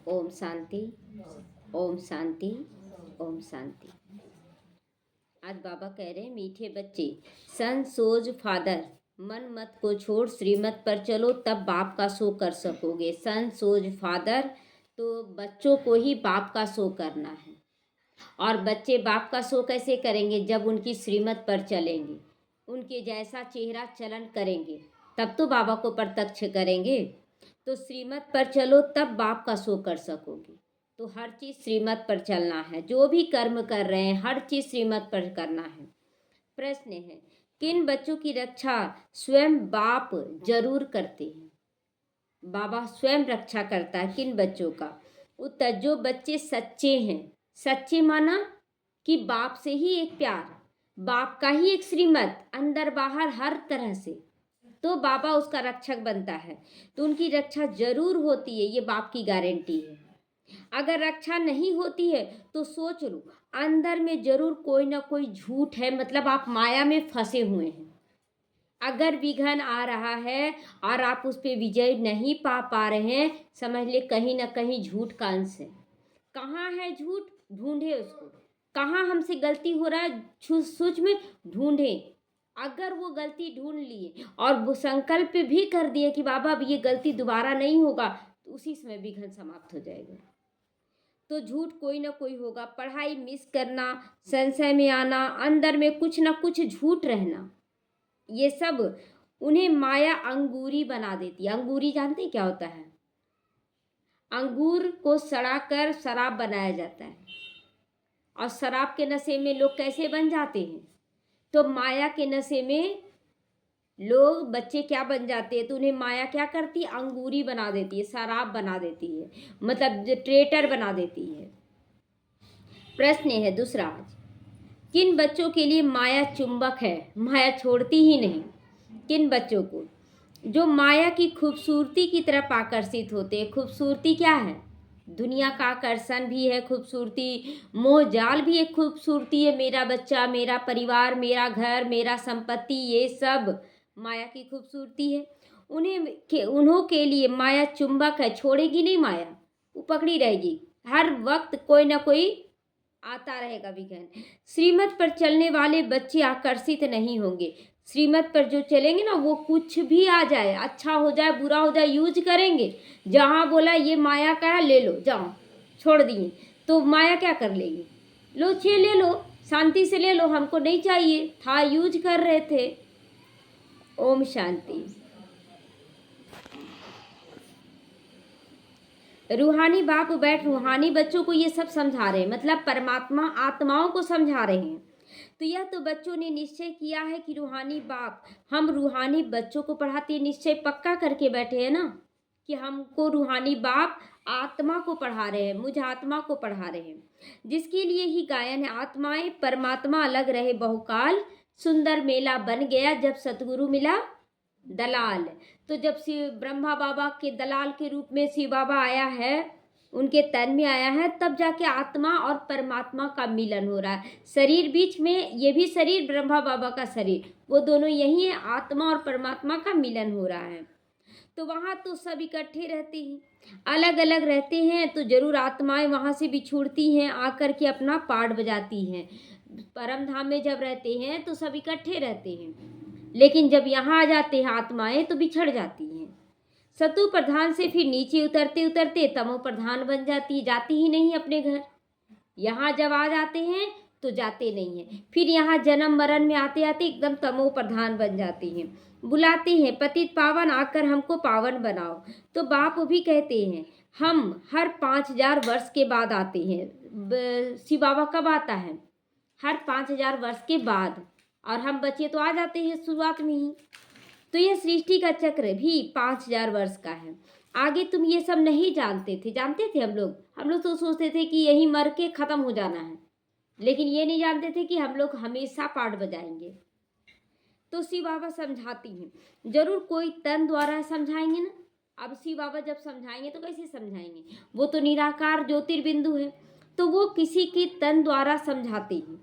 ओम शांति। ओम शांति। ओम शांति। आज बाबा कह रहे हैं, मीठे बच्चे, सन सोज फादर, मन मत को छोड़ श्रीमत पर चलो, तब बाप का शो कर सकोगे। सन सोज फादर, तो बच्चों को ही बाप का शो करना है। और बच्चे बाप का शो कैसे करेंगे? जब उनकी श्रीमत पर चलेंगे, उनके जैसा चेहरा चलन करेंगे, तब तो बाबा को प्रत्यक्ष करेंगे। तो श्रीमत पर चलो, तब बाप का शो कर सकोगे। तो हर चीज़ श्रीमत पर चलना है। जो भी कर्म कर रहे हैं, हर चीज़ श्रीमत पर करना है। प्रश्न है, किन बच्चों की रक्षा स्वयं बाप जरूर करते हैं? बाबा स्वयं रक्षा करता है। किन बच्चों का? उत्तर, जो बच्चे सच्चे हैं। सच्चे माना कि बाप से ही एक प्यार, बाप का ही एक श्रीमत, अंदर बाहर हर तरह से, तो बाबा उसका रक्षक बनता है। तो उनकी रक्षा जरूर होती है, ये बाप की गारंटी है। अगर रक्षा नहीं होती है तो सोच लो, अंदर में जरूर कोई ना कोई झूठ है, मतलब आप माया में फंसे हुए हैं। अगर विघन आ रहा है और आप उस पर विजय नहीं पा रहे हैं, समझ ले कहीं ना कहीं झूठ का अंश है। कहाँ है झूठ? ढूंढे उसको। कहाँ हमसे गलती हो रहा है, सूक्ष्म ढूंढे। अगर वो गलती ढूंढ लिए और वो संकल्प भी कर दिए कि बाबा अब ये गलती दोबारा नहीं होगा, तो उसी समय विघन समाप्त हो जाएगा। तो झूठ कोई ना कोई होगा। पढ़ाई मिस करना, संशय में आना, अंदर में कुछ ना कुछ झूठ रहना, ये सब उन्हें माया अंगूरी बना देती है। अंगूरी जानते क्या होता है? अंगूर को सड़ाकर शराब बनाया जाता है। और शराब के नशे में लोग कैसे बन जाते हैं? तो माया के नशे में लोग, बच्चे क्या बन जाते हैं? तो उन्हें माया क्या करती है? अंगूरी बना देती है, शराब बना देती है, मतलब ट्रेटर बना देती है। प्रश्न है दूसरा, किन बच्चों के लिए माया चुंबक है, माया छोड़ती ही नहीं? किन बच्चों को? जो माया की खूबसूरती की तरफ आकर्षित होते हैं। खूबसूरती क्या है? दुनिया का आकर्षण भी है खूबसूरती, मोह जाल भी एक खूबसूरती है। मेरा बच्चा, मेरा परिवार, मेरा घर, मेरा संपत्ति, ये सब माया की खूबसूरती है। उन्हों के लिए माया चुंबक है, छोड़ेगी नहीं माया, वो पकड़ी रहेगी। हर वक्त कोई ना कोई आता रहेगा विघन। श्रीमत पर चलने वाले बच्चे आकर्षित नहीं होंगे। श्रीमत पर जो चलेंगे ना, वो कुछ भी आ जाए, अच्छा हो जाए बुरा हो जाए, यूज करेंगे। जहाँ बोला ये माया का है, ले लो, जाओ, छोड़ दिए, तो माया क्या कर लेगी? लो छे ले लो, शांति से ले लो, हमको नहीं चाहिए था, यूज कर रहे थे। ओम शांति। रूहानी बाप बैठ रूहानी बच्चों को ये सब समझा रहे हैं, मतलब परमात्मा आत्माओं को समझा रहे हैं। तो यह तो बच्चों ने निश्चय किया है कि रूहानी बाप, हम रूहानी बच्चों को पढ़ाते, निश्चय पक्का करके बैठे हैं ना कि हमको रूहानी बाप आत्मा को पढ़ा रहे हैं, मुझ आत्मा को पढ़ा रहे हैं। जिसके लिए ही गायन है, आत्माएं परमात्मा अलग रहे बहुकाल, सुंदर मेला बन गया जब सतगुरु मिला दलाल। तो जब शिव ब्रह्मा बाबा के दलाल के रूप में शिव बाबा आया है, उनके तन में आया है, तब जाके आत्मा और परमात्मा का मिलन हो रहा है। शरीर बीच में, ये भी शरीर ब्रह्मा बाबा का शरीर, वो दोनों यही है, आत्मा और परमात्मा का मिलन हो रहा है। तो वहाँ तो सब इकट्ठे रहते हैं, अलग अलग रहते हैं, तो जरूर आत्माएं वहाँ से बिछुड़ती हैं, आकर के अपना पार्ट बजाती हैं। परम धाम में जब रहते हैं तो सब इकट्ठे रहते हैं, लेकिन जब यहाँ आ जाते हैं आत्माएं तो बिछड़ जाती हैं। सतु प्रधान से फिर नीचे उतरते उतरते तमो प्रधान बन जाती है, जाती ही नहीं अपने घर। यहाँ जब आ जाते हैं तो जाते नहीं हैं, फिर यहाँ जन्म मरण में आते आते एकदम तमो प्रधान बन जाती हैं। बुलाते हैं पतित पावन, आकर हमको पावन बनाओ। तो बाप भी कहते हैं हम हर 5000 वर्ष के बाद आते हैं। शिव बाबा कब आता है? हर 5000 वर्ष के बाद, और हम बच्चे तो आ जाते हैं शुरुआत में ही। तो यह सृष्टि का चक्र भी 5000 वर्ष का है। आगे तुम ये सब नहीं जानते थे, जानते थे हम लोग तो सोचते थे कि यही मर के ख़त्म हो जाना है, लेकिन ये नहीं जानते थे कि हम लोग हमेशा पाठ बजाएंगे। तो शिव बाबा समझाती हैं, जरूर कोई तन द्वारा समझाएंगे ना। अब शिव बाबा जब समझाएंगे तो कैसे समझाएंगे? वो तो निराकार ज्योतिर्बिंदु है, तो वो किसी की तन द्वारा समझाते हैं।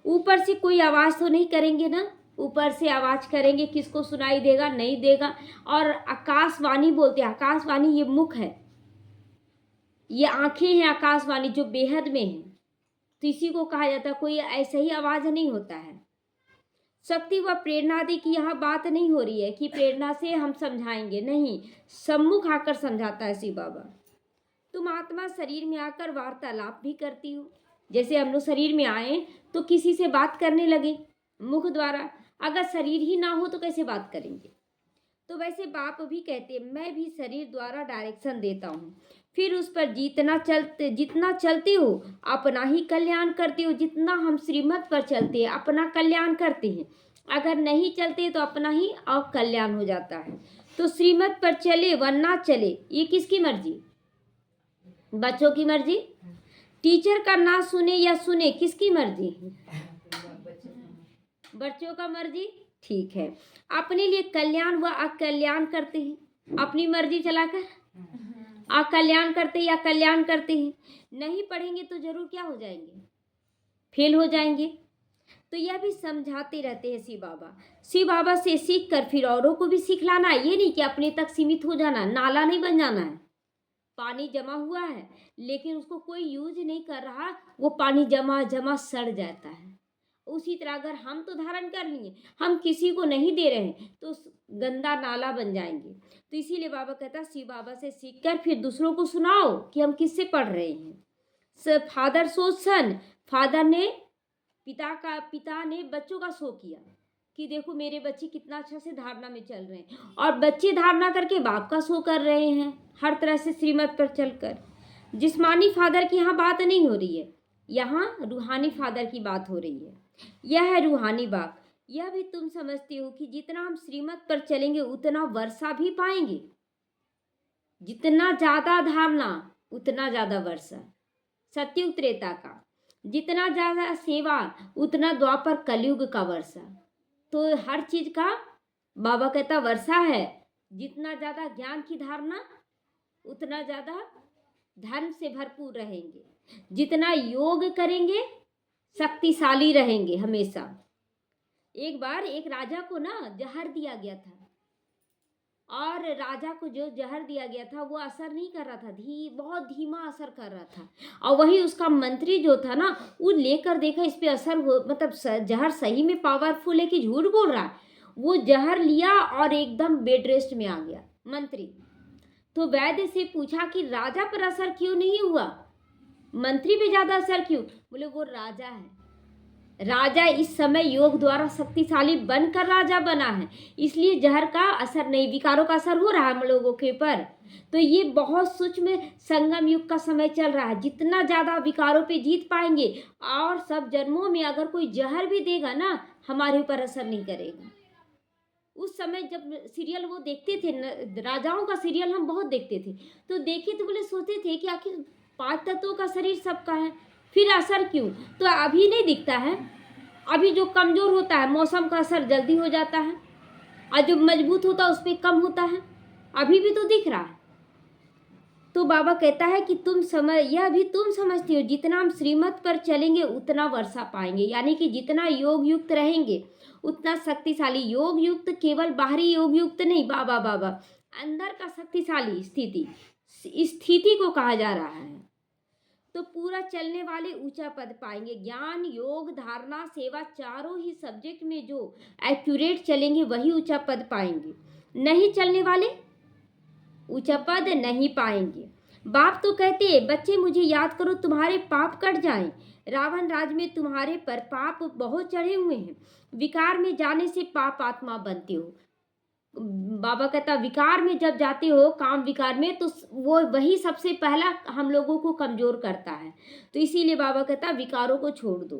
ऊपर से कोई आवाज़ तो नहीं करेंगे ना, ऊपर से आवाज़ करेंगे किसको सुनाई देगा? नहीं देगा। और आकाशवाणी बोलते हैं, आकाशवाणी ये मुख है, ये आंखें हैं आकाशवाणी जो बेहद में है, तो इसी को कहा जाता है। कोई ऐसा ही आवाज नहीं होता है। शक्ति व प्रेरणा आदि की यहाँ बात नहीं हो रही है कि प्रेरणा से हम समझाएंगे, नहीं, सम्मुख आकर समझाता है शिव बाबा। तुम आत्मा शरीर में आकर वार्तालाप भी करती हो। जैसे हम लोग शरीर में आए तो किसी से बात करने लगे मुख द्वारा, अगर शरीर ही ना हो तो कैसे बात करेंगे। तो वैसे बाप भी कहते मैं भी शरीर द्वारा डायरेक्शन देता हूँ, फिर उस पर जितना चलते हो अपना ही कल्याण करते हो। जितना हम श्रीमत पर चलते हैं अपना कल्याण करते हैं, अगर नहीं चलते तो अपना ही अकल्याण हो जाता है। तो श्रीमत पर चले वरना चले, ये किसकी मर्जी? बच्चों की मर्जी। टीचर का ना सुने या सुने, किसकी मर्जी? बच्चों का मर्जी। ठीक है, अपने लिए कल्याण व अकल्याण करते हैं, अपनी मर्जी चलाकर अकल्याण करते या कल्याण करते हैं। नहीं पढ़ेंगे तो जरूर क्या हो जाएंगे? फेल हो जाएंगे। तो यह भी समझाते रहते हैं शिव बाबा। शिव बाबा से सीख कर फिर औरों को भी सिखलाना। ये नहीं कि अपने तक सीमित हो जाना, नाला नहीं बन जाना है। पानी जमा हुआ है लेकिन उसको कोई यूज नहीं कर रहा, वो पानी जमा जमा सड़ जाता है। उसी तरह अगर हम तो धारण कर लिए, हम किसी को नहीं दे रहे हैं तो गंदा नाला बन जाएंगे। तो इसीलिए बाबा कहता शिव बाबा से सीखकर फिर दूसरों को सुनाओ कि हम किससे पढ़ रहे हैं। फादर सो सन, फादर ने पिता ने बच्चों का शो किया कि देखो मेरे बच्चे कितना अच्छा से धारणा में चल रहे हैं, और बच्चे धारणा करके बाप का शो कर रहे हैं हर तरह से श्रीमत पर चलकर। जिस्मानी फादर की यहाँ बात नहीं हो रही है, यहाँ रूहानी फादर की बात हो रही है। यह है रूहानी बाप। यह भी तुम समझते हो कि जितना हम श्रीमत पर चलेंगे उतना वर्षा भी पाएंगे। जितना ज्यादा धारणा उतना ज्यादा वर्षा, सत्युग त्रेता का। जितना ज्यादा सेवा उतना द्वापर कलयुग का वर्षा। तो हर चीज का बाबा कहता वर्षा है। जितना ज्यादा ज्ञान की धारणा उतना ज्यादा धर्म से भरपूर रहेंगे। जितना योग करेंगे शक्तिशाली रहेंगे हमेशा। एक बार एक राजा को ना जहर दिया गया था, और राजा को जो जहर दिया गया था वो असर नहीं कर रहा था, बहुत धीमा असर कर रहा था। और वही उसका मंत्री जो था ना, वो लेकर देखा इस पे असर हो, मतलब जहर सही में पावरफुल है कि झूठ बोल रहा है। वो जहर लिया और एकदम बेड रेस्ट में आ गया मंत्री। तो वैद्य से पूछा कि राजा पर असर क्यों नहीं हुआ, मंत्री पे ज्यादा असर क्यों? बोले वो राजा है, राजा इस समय योग द्वारा शक्तिशाली बनकर राजा बना है, इसलिए जहर का असर नहीं, विकारों का असर हो रहा है हम लोगों के ऊपर। तो ये बहुत सूक्ष्म संगम युग का समय चल रहा है। जितना ज्यादा विकारों पे जीत पाएंगे, और सब जन्मों में अगर कोई जहर भी देगा ना हमारे ऊपर असर नहीं करेगा। उस समय जब सीरियल वो देखते थे, राजाओं का सीरियल हम बहुत देखते थे, तो देखे तो बोले सोचते थे कि आखिर 5 तत्वों का शरीर सबका है, फिर असर क्यों? तो अभी नहीं दिखता है। अभी जो कमजोर होता है मौसम का असर जल्दी हो जाता है, और जो मजबूत होता है उस पर कम होता है। अभी भी तो दिख रहा है। तो बाबा कहता है कि यह भी तुम समझते हो, जितना हम श्रीमत पर चलेंगे उतना वर्षा पाएंगे। यानी कि जितना योग युक्त रहेंगे उतना शक्तिशाली। योग युक्त केवल बाहरी योग युक्त नहीं, बाबा अंदर का शक्तिशाली स्थिति को कहा जा रहा है। तो पूरा चलने वाले ऊंचा पद पाएंगे। ज्ञान, योग, धारणा, सेवा, चारों ही सब्जेक्ट में जो एक्यूरेट चलेंगे वही ऊंचा पद पाएंगे। नहीं चलने वाले ऊंचा पद नहीं पाएंगे। बाप तो कहते बच्चे मुझे याद करो तुम्हारे पाप कट जाएं। रावण राज में तुम्हारे पर पाप बहुत चढ़े हुए हैं। विकार में जाने से पाप आत्मा बनते हो। बाबा कहता विकार में जब जाते हो, काम विकार में, तो वो वही सबसे पहला हम लोगों को कमजोर करता है। तो इसीलिए बाबा कहता विकारों को छोड़ दो।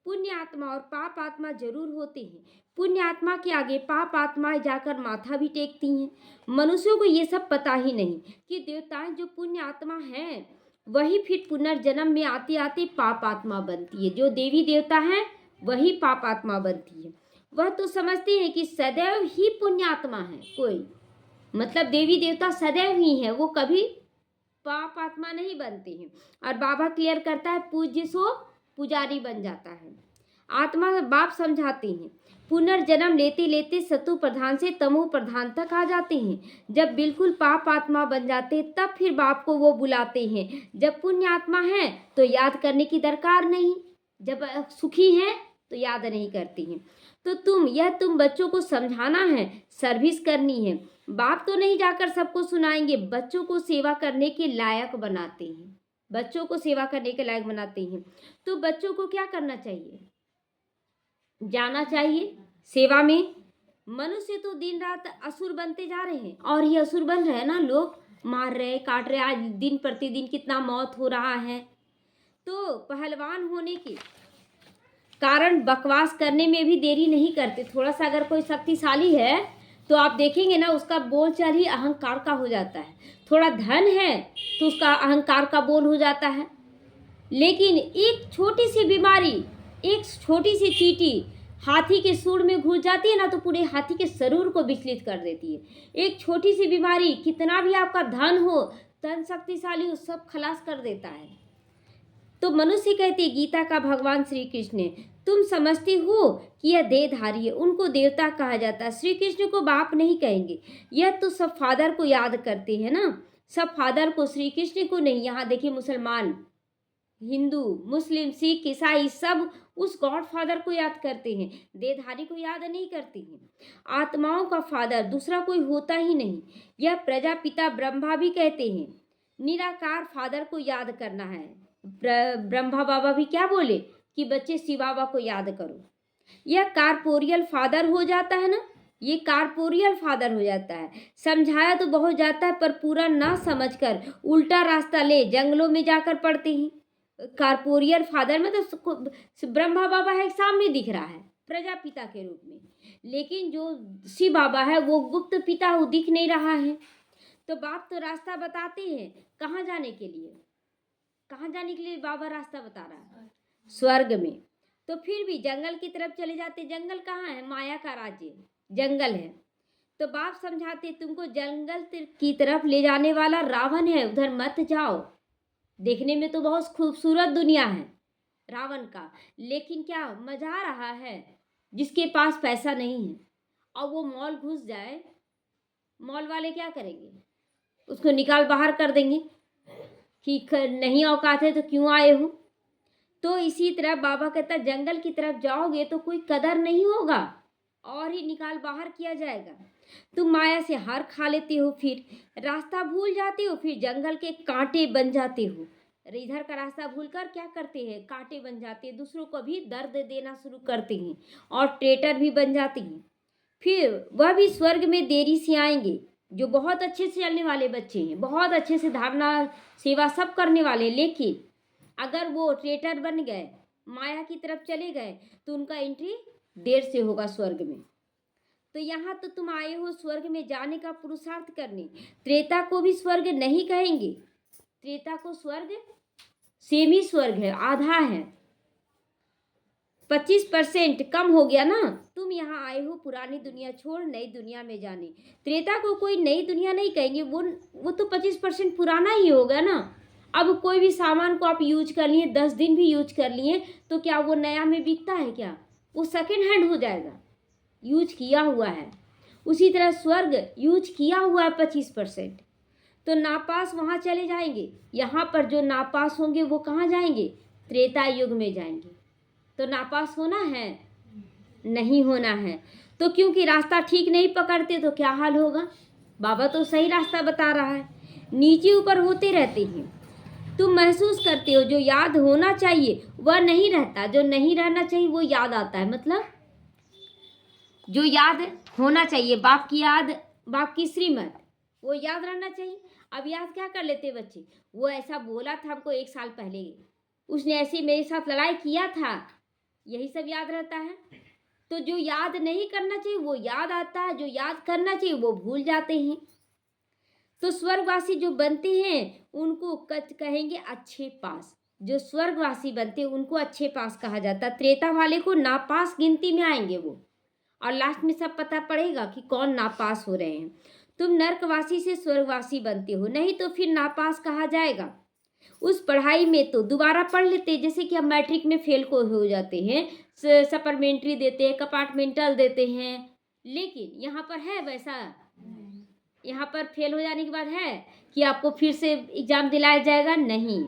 पुण्य आत्मा और पाप आत्मा जरूर होते हैं। पुण्य आत्मा के आगे पाप आत्माएं जाकर माथा भी टेकती हैं। मनुष्यों को ये सब पता ही नहीं कि देवताएं जो पुण्य आत्मा हैं वही फिर पुनर्जन्म में आते आते पाप आत्मा बनती है। जो देवी देवता हैं वही पाप आत्मा बनती है। वह तो समझते हैं कि सदैव ही पुण्य आत्मा है कोई, मतलब देवी देवता सदैव ही है, वो कभी पाप आत्मा नहीं बनते हैं। और बाबा क्लियर करता है पूज्य सो पुजारी बन जाता है। आत्मा बाप समझाते हैं, पुनर्जन्म लेते लेते सतु प्रधान से तमो प्रधान तक आ जाते हैं। जब बिल्कुल पाप आत्मा बन जाते हैं तब फिर बाप को वो बुलाते हैं। जब पुण्य आत्मा है तो याद करने की दरकार नहीं, जब सुखी हैं तो याद नहीं करती हैं। तो तुम बच्चों को समझाना है, सर्विस करनी है। बाप तो नहीं जाकर सबको सुनाएंगे, बच्चों को सेवा करने के लायक बनाते हैं, बच्चों को सेवा करने के लायक बनाते हैं। तो बच्चों को क्या करना चाहिए? जाना चाहिए सेवा में। मनुष्य तो दिन रात असुर बनते जा रहे हैं, और ये असुर बन रहे हैं ना, लोग मार रहे, काट रहे, आज दिन प्रतिदिन कितना मौत हो रहा है। तो पहलवान होने के कारण बकवास करने में भी देरी नहीं करते। थोड़ा सा अगर कोई शक्तिशाली है तो आप देखेंगे ना, उसका बोलचाल ही अहंकार का हो जाता है। थोड़ा धन है तो उसका अहंकार का बोल हो जाता है। लेकिन एक छोटी सी बीमारी, एक छोटी सी चींटी हाथी के सूंड में घुस जाती है ना, तो पूरे हाथी के शरीर को विचलित कर देती है। एक छोटी सी बीमारी, कितना भी आपका धन हो, धन शक्तिशाली हो, सब खलास कर देता है। तो मनुष्य कहते गीता का भगवान श्री कृष्ण ने, तुम समझते हो कि यह देहधारी है, उनको देवता कहा जाता है, श्री कृष्ण को बाप नहीं कहेंगे। यह तो सब फादर को याद करते हैं ना, सब फादर को, श्री कृष्ण को नहीं। यहाँ देखिए, मुसलमान, हिंदू, मुस्लिम, सिख, ईसाई सब उस गॉड फादर को याद करते हैं, देहधारी को याद नहीं करते हैं। आत्माओं का फादर दूसरा कोई होता ही नहीं। यह प्रजापिता ब्रह्मा भी कहते हैं, निराकार फादर को याद करना है। ब्रह्मा बाबा भी क्या बोले कि बच्चे शिव बाबा को याद करो। यह कार्पोरियल फादर हो जाता है ना, ये कार्पोरियल फादर हो जाता है। समझाया तो बहुत जाता है, पर पूरा ना समझकर उल्टा रास्ता ले जंगलों में जाकर पड़ते हैं। कार्पोरियल फादर में तो ब्रह्मा बाबा है, सामने दिख रहा है प्रजापिता के रूप में, लेकिन जो शिव बाबा है वो गुप्त पिता वो दिख नहीं रहा है। तो बाप तो रास्ता बताते हैं, कहाँ जाने के लिए, कहाँ जाने के लिए बाबा रास्ता बता रहा है? स्वर्ग में। तो फिर भी जंगल की तरफ चले जाते। जंगल कहाँ है? माया का राज्य जंगल है। तो बाप समझाते, तुमको जंगल की तरफ ले जाने वाला रावण है, उधर मत जाओ। देखने में तो बहुत खूबसूरत दुनिया है रावण का, लेकिन क्या मजा आ रहा है? जिसके पास पैसा नहीं है और वो मॉल घुस जाए, मॉल वाले क्या करेंगे? उसको निकाल बाहर कर देंगे कि नहीं औकात है तो क्यों आए हो। तो इसी तरह बाबा कहता, जंगल की तरफ जाओगे तो कोई कदर नहीं होगा और ही निकाल बाहर किया जाएगा। तुम माया से हार खा लेते हो, फिर रास्ता भूल जाते हो, फिर जंगल के कांटे बन जाते हो। इधर का रास्ता भूलकर क्या करते हैं? कांटे बन जाते हैं, दूसरों को भी दर्द देना शुरू करते हैं और ट्रेटर भी बन जाते हैं। फिर वह भी स्वर्ग में देरी से आएंगे, जो बहुत अच्छे से चलने वाले बच्चे हैं, बहुत अच्छे से धारणा सेवा सब करने वाले, लेकिन अगर वो ट्रेटर बन गए, माया की तरफ चले गए, तो उनका एंट्री देर से होगा स्वर्ग में। तो यहाँ तो तुम आए हो स्वर्ग में जाने का पुरुषार्थ करने। त्रेता को भी स्वर्ग नहीं कहेंगे, त्रेता को स्वर्ग सेमी स्वर्ग है, आधा है, 25% कम हो गया ना। तुम यहाँ आए हो पुरानी दुनिया छोड़ नई दुनिया में जाने। त्रेता को कोई नई दुनिया नहीं कहेंगे, वो तो 25% पुराना ही होगा ना। अब कोई भी सामान को आप यूज कर लिए, 10 दिन भी यूज कर लिए, तो क्या वो नया में बिकता है? क्या वो सेकेंड हैंड हो जाएगा? यूज किया हुआ है। उसी तरह स्वर्ग यूज किया हुआ है 25%। तो नापास वहाँ चले जाएंगे। यहाँ पर जो नापास होंगे वो कहाँ जाएंगे? त्रेता युग में जाएंगे। तो नापास होना है? नहीं होना है। तो क्योंकि रास्ता ठीक नहीं पकड़ते तो क्या हाल होगा? बाबा तो सही रास्ता बता रहा है, नीचे ऊपर होते रहते हैं। तुम महसूस करते हो जो याद होना चाहिए वह नहीं रहता, जो नहीं रहना चाहिए वो याद आता है। मतलब जो याद होना चाहिए, बाप की याद, बाप की श्रीमत, वो याद रहना चाहिए। अब याद क्या कर लेते बच्चे? वो ऐसा बोला था हमको 1 साल पहले, उसने ऐसे मेरे साथ लड़ाई किया था, यही सब याद रहता है। तो जो याद नहीं करना चाहिए वो याद आता है, जो याद करना चाहिए वो भूल जाते हैं। तो स्वर्गवासी जो बनते हैं उनको कहेंगे अच्छे पास। जो स्वर्गवासी बनते हैं उनको अच्छे पास कहा जाता है। त्रेता वाले को नापास गिनती में आएंगे वो, और लास्ट में सब पता पड़ेगा कि कौन नापास हो रहे हैं। तुम नरकवासी से स्वर्गवासी बनते हो, नहीं तो फिर नापास कहा जाएगा। उस पढ़ाई में तो दोबारा पढ़ लेते, जैसे कि हम मैट्रिक में फेल को हो जाते हैं, सप्लीमेंट्री देते हैं, कंपार्टमेंटल देते हैं, लेकिन यहाँ पर है वैसा? यहाँ पर फेल हो जाने के बाद है कि आपको फिर से एग्ज़ाम दिलाया जाएगा? नहीं।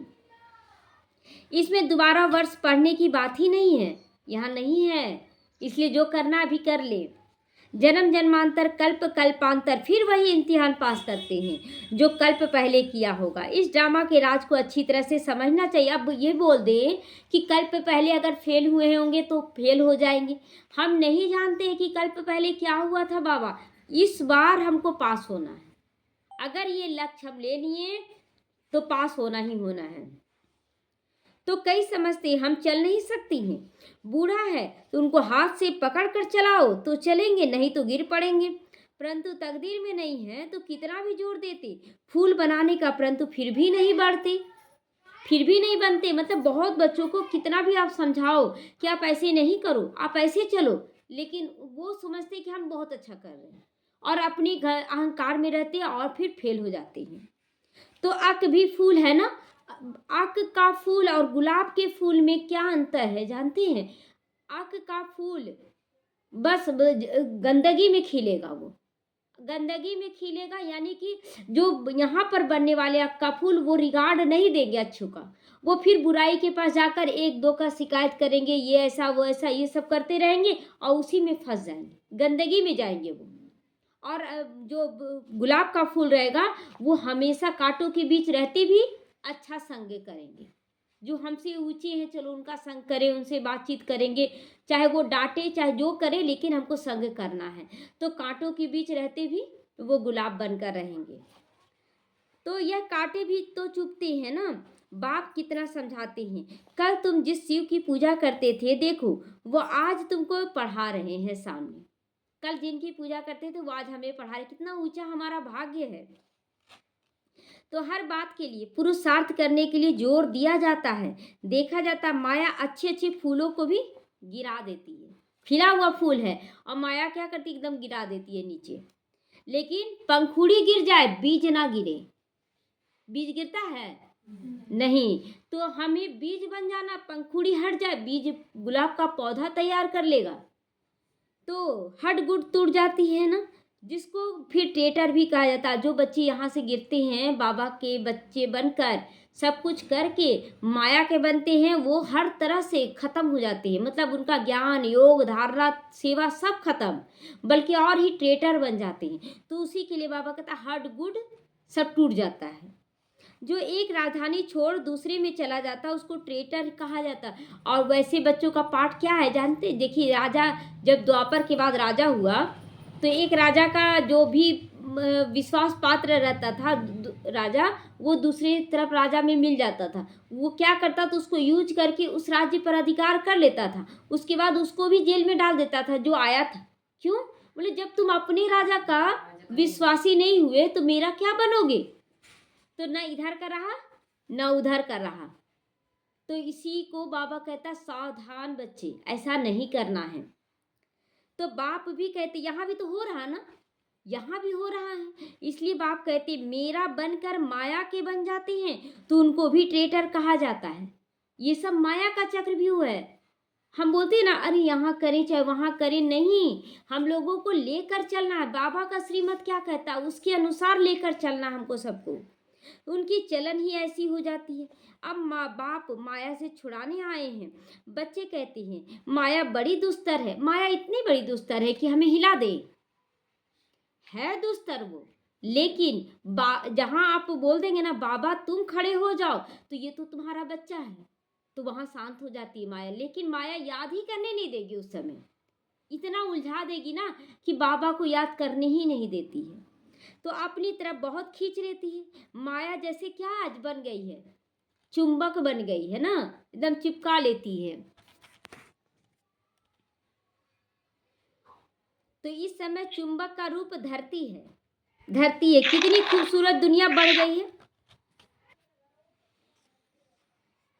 इसमें दोबारा वर्ष पढ़ने की बात ही नहीं है, यहाँ नहीं है। इसलिए जो करना अभी कर ले। जन्म जन्मांतर कल्प कल्पांतर फिर वही इम्तिहान पास करते हैं जो कल्प पहले किया होगा। इस ड्रामा के राज को अच्छी तरह से समझना चाहिए। अब ये बोल दे कि कल्प पहले अगर फेल हुए होंगे तो फेल हो जाएंगे। हम नहीं जानते हैं कि कल्प पहले क्या हुआ था बाबा। इस बार हमको पास होना है। अगर ये लक्ष्य हम ले लिए तो पास होना ही होना है। तो कई समझते हम चल नहीं सकती हैं, बूढ़ा है तो उनको हाथ से पकड़ कर चलाओ तो चलेंगे, नहीं तो गिर पड़ेंगे। परंतु तकदीर में नहीं है तो कितना भी जोर देते फूल बनाने का, परंतु फिर भी नहीं बढ़ते, फिर भी नहीं बनते। मतलब बहुत बच्चों को कितना भी आप समझाओ कि आप ऐसे नहीं करो, आप ऐसे चलो, लेकिन वो समझते कि हम बहुत अच्छा कर रहे हैं और अपने घर अहंकार में रहते हैं और फिर फेल हो जाते हैं। तो आक भी फूल है ना, आक का फूल और गुलाब के फूल में क्या अंतर है जानते हैं? आक का फूल बस गंदगी में खिलेगा, वो गंदगी में खिलेगा, यानी कि जो यहाँ पर बनने वाले आक का फूल वो रिगार्ड नहीं देंगे अच्छों का, वो फिर बुराई के पास जाकर एक दो का शिकायत करेंगे, ये ऐसा वो ऐसा ये सब करते रहेंगे और उसी में फंस जाएंगे, गंदगी में जाएंगे वो। और जो गुलाब का फूल रहेगा वो हमेशा कांटों के बीच रहते भी अच्छा संग करेंगे। जो हमसे ऊंचे हैं चलो उनका संग करें, उनसे बातचीत करेंगे, चाहे वो डांटे चाहे जो करे, लेकिन हमको संग करना है। तो कांटों के बीच रहते भी वो गुलाब बनकर रहेंगे। तो यह कांटे भी तो चुभते हैं ना। बाप कितना समझाते हैं। कल तुम जिस शिव की पूजा करते थे देखो वो आज तुमको पढ़ा रहे हैं सामने। कल जिनकी पूजा करते थे वो आज हमें पढ़ा रहे। कितना ऊंचा हमारा भाग्य है। तो हर बात के लिए पुरुषार्थ करने के लिए जोर दिया जाता है। देखा जाता माया अच्छे अच्छे फूलों को भी गिरा देती है। खिला हुआ फूल है और माया क्या करती, एकदम गिरा देती है नीचे। लेकिन पंखुड़ी गिर जाए बीज ना गिरे। बीज गिरता है नहीं, तो हमें बीज बन जाना, पंखुड़ी हट जाए, बीज गुलाब का पौधा तैयार कर लेगा। तो हट गुट टूट जाती है ना, जिसको फिर टेटर भी कहा जाता है। जो बच्चे यहाँ से गिरते हैं बाबा के बच्चे बनकर, सब कुछ करके माया के बनते हैं, वो हर तरह से खत्म हो जाते हैं। मतलब उनका ज्ञान योग धारणा सेवा सब खत्म, बल्कि और ही ट्रेटर बन जाते हैं। तो उसी के लिए बाबा कहता है हट गुड सब टूट जाता है। जो एक राजधानी छोड़ दूसरे में चला जाता है उसको ट्रेटर कहा जाता है। और वैसे बच्चों का पाठ क्या है जानते हैं? देखिए, राजा जब द्वापर के बाद राजा हुआ तो एक राजा का जो भी विश्वास पात्र रहता था राजा, वो दूसरी तरफ राजा में मिल जाता था। वो क्या करता था, उसको यूज करके उस राज्य पर अधिकार कर लेता था। उसके बाद उसको भी जेल में डाल देता था जो आया था। क्यों? बोले जब तुम अपने राजा का विश्वासी नहीं हुए तो मेरा क्या बनोगे? तो न इधर का रहा न उधर का रहा। तो इसी को बाबा कहता सावधान बच्चे, ऐसा नहीं करना है। तो बाप भी कहते यहाँ भी तो हो रहा ना, यहाँ भी हो रहा है। इसलिए बाप कहते मेरा बनकर माया के बन जाते हैं तो उनको भी ट्रेटर कहा जाता है। ये सब माया का चक्रव्यूह है। हम बोलते हैं ना अरे यहाँ करें चाहे वहाँ करें, नहीं, हम लोगों को लेकर चलना है। बाबा का श्रीमत क्या कहता है उसके अनुसार लेकर चलना हमको सबको। उनकी चलन ही ऐसी हो जाती है। अब माँ बाप माया से छुड़ाने आए हैं। बच्चे कहते हैं माया बड़ी दुस्तर है। माया इतनी बड़ी दुस्तर है कि हमें हिला दे, है दुस्तर वो। लेकिन जहाँ आप बोल देंगे ना बाबा तुम खड़े हो जाओ तो ये तो तुम्हारा बच्चा है, तो वहाँ शांत हो जाती है माया। लेकिन माया याद ही करने नहीं देगी उस समय, इतना उलझा देगी ना कि बाबा को याद करने ही नहीं देती है। तो अपनी तरफ बहुत खींच लेती है। माया जैसे क्या आज बन गई है, चुंबक बन गई है ना, एकदम चिपका लेती है। तो इस समय चुंबक का रूप धरती है। धरती है, कितनी खूबसूरत दुनिया बढ़ गई है।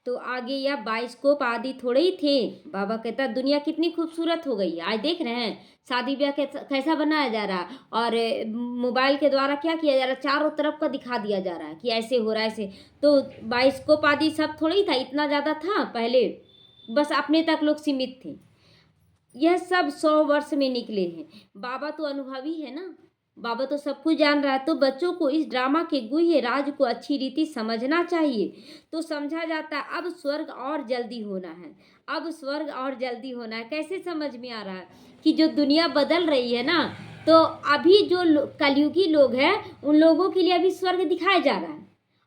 तो आगे यह बाइस्कोप आदि थोड़े ही थे। बाबा कहता दुनिया कितनी खूबसूरत हो गई है, आज देख रहे हैं शादी ब्याह कैसा कैसा बनाया जा रहा है, और मोबाइल के द्वारा क्या किया जा रहा है, चारों तरफ का दिखा दिया जा रहा है कि ऐसे हो रहा है ऐसे। तो बाइस्कोप आदि सब थोड़ा ही था, इतना ज़्यादा था पहले, बस अपने तक लोग सीमित थे। यह सब 100 वर्ष में निकले हैं। बाबा तो अनुभवी है ना, बाबा तो सब कुछ जान रहा है। तो बच्चों को इस ड्रामा के गुह्य राज को अच्छी रीति समझना चाहिए। तो समझा जाता है अब स्वर्ग और जल्दी होना है, अब स्वर्ग और जल्दी होना है। कैसे समझ में आ रहा है कि जो दुनिया बदल रही है ना, तो अभी जो कलयुगी लोग हैं उन लोगों के लिए अभी स्वर्ग दिखाया जा रहा है,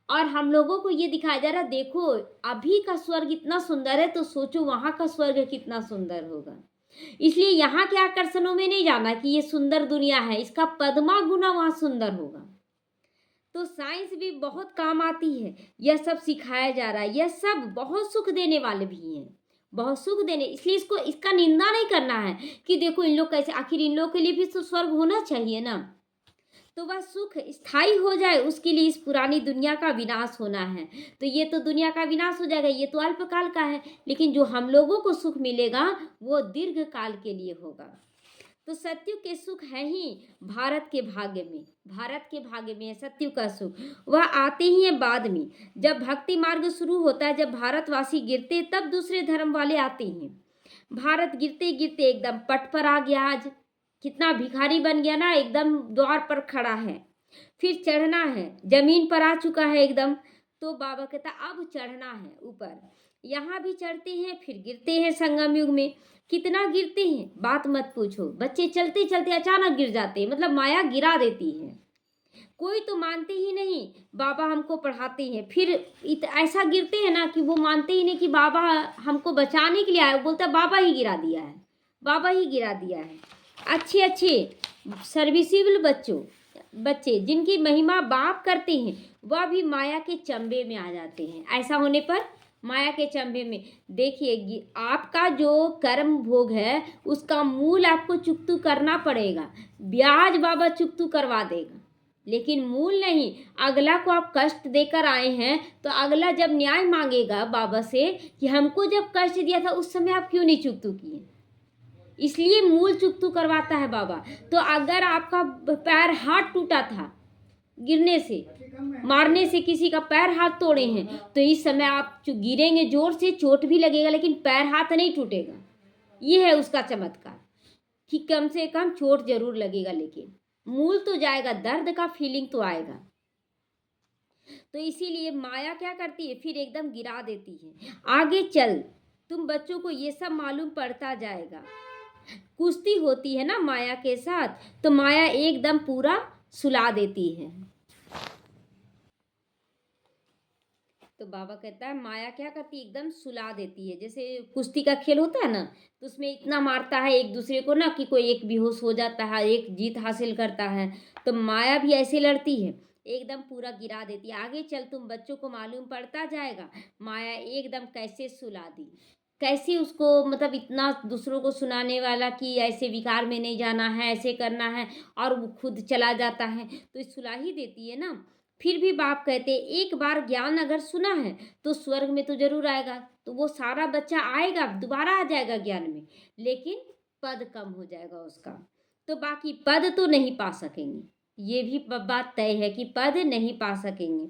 और हम लोगों को ये दिखाया जा रहा है देखो अभी का स्वर्ग इतना सुंदर है, तो सोचो वहाँ का स्वर्ग कितना सुंदर होगा। इसलिए यहाँ के आकर्षणों में नहीं जाना कि ये सुंदर दुनिया है, इसका पद्मा गुना वहाँ सुंदर होगा। तो साइंस भी बहुत काम आती है, यह सब सिखाया जा रहा है। यह सब बहुत सुख देने वाले भी हैं, बहुत सुख देने, इसलिए इसको इसका निंदा नहीं करना है कि देखो इन लोग कैसे, आखिर इन लोग के लिए भी तो स्वर्ग होना चाहिए ना। तो वह सुख स्थायी हो जाए उसके लिए इस पुरानी दुनिया का विनाश होना है। तो ये तो दुनिया का विनाश हो जाएगा, ये तो अल्पकाल का है, लेकिन जो हम लोगों को सुख मिलेगा वो दीर्घ काल के लिए होगा। तो सत्युग के सुख है ही भारत के भाग्य में, भारत के भाग्य में है सत्युग का सुख। वह आते ही है बाद में, जब भक्ति मार्ग शुरू होता है, जब भारतवासी गिरते तब दूसरे धर्म वाले आते हैं। भारत गिरते गिरते एकदम पट पर आ गया, आज कितना भिखारी बन गया ना, एकदम द्वार पर खड़ा है। फिर चढ़ना है, जमीन पर आ चुका है एकदम। तो बाबा कहता अब चढ़ना है ऊपर। यहाँ भी चढ़ते हैं फिर गिरते हैं, संगम युग में कितना गिरते हैं बात मत पूछो। बच्चे चलते चलते अचानक गिर जाते हैं, मतलब माया गिरा देती है। कोई तो मानते ही नहीं बाबा हमको पढ़ाते हैं, फिर ऐसा गिरते हैं ना कि वो मानते ही नहीं कि बाबा हमको बचाने के लिए आए, बोलता बाबा ही गिरा दिया है, बाबा ही गिरा दिया है। अच्छे अच्छे सर्विसिबल बच्चे जिनकी महिमा बाप करते हैं वह भी माया के चंबे में आ जाते हैं। ऐसा होने पर माया के चंबे में देखिए आपका जो कर्म भोग है उसका मूल आपको चुकतू करना पड़ेगा। ब्याज बाबा चुकतू करवा देगा, लेकिन मूल नहीं। अगला को आप कष्ट देकर आए हैं तो अगला जब न्याय मांगेगा बाबा से कि हमको जब कष्ट दिया था उस समय आप क्यों नहीं चुकतू किए, इसलिए मूल चुकतू करवाता है बाबा। तो अगर आपका पैर हाथ टूटा था गिरने से, मारने से किसी का पैर हाथ तोड़े हैं, तो इस समय आप गिरेंगे जोर से, चोट भी लगेगा लेकिन पैर हाथ नहीं टूटेगा। ये है उसका चमत्कार कि कम से कम चोट जरूर लगेगा लेकिन मूल तो जाएगा, दर्द का फीलिंग तो आएगा। तो इसीलिए माया क्या करती है, फिर एकदम गिरा देती है। आगे चल तुम बच्चों को ये सब मालूम पड़ता जाएगा। कुश्ती होती है ना माया के साथ, तो माया एकदम पूरा सुला देती है। तो बाबा कहता है माया क्या करती है, एकदम सुला देती है। जैसे कुश्ती का खेल होता है ना, तो उसमें इतना मारता है एक दूसरे को ना कि कोई एक बेहोश हो जाता है, एक जीत हासिल करता है। तो माया भी ऐसे लड़ती है, एकदम पूरा गिरा देती है। आगे चल तुम बच्चों को मालूम पड़ता जाएगा माया एकदम कैसे सुला दी, कैसे उसको, मतलब इतना दूसरों को सुनाने वाला कि ऐसे विकार में नहीं जाना है, ऐसे करना है, और वो खुद चला जाता है तो सुला ही देती है ना। फिर भी बाप कहते एक बार ज्ञान अगर सुना है तो स्वर्ग में तो जरूर आएगा। तो वो सारा बच्चा आएगा, दोबारा आ जाएगा ज्ञान में, लेकिन पद कम हो जाएगा उसका। तो बाकी पद तो नहीं पा सकेंगे, ये भी बात तय है कि पद नहीं पा सकेंगे।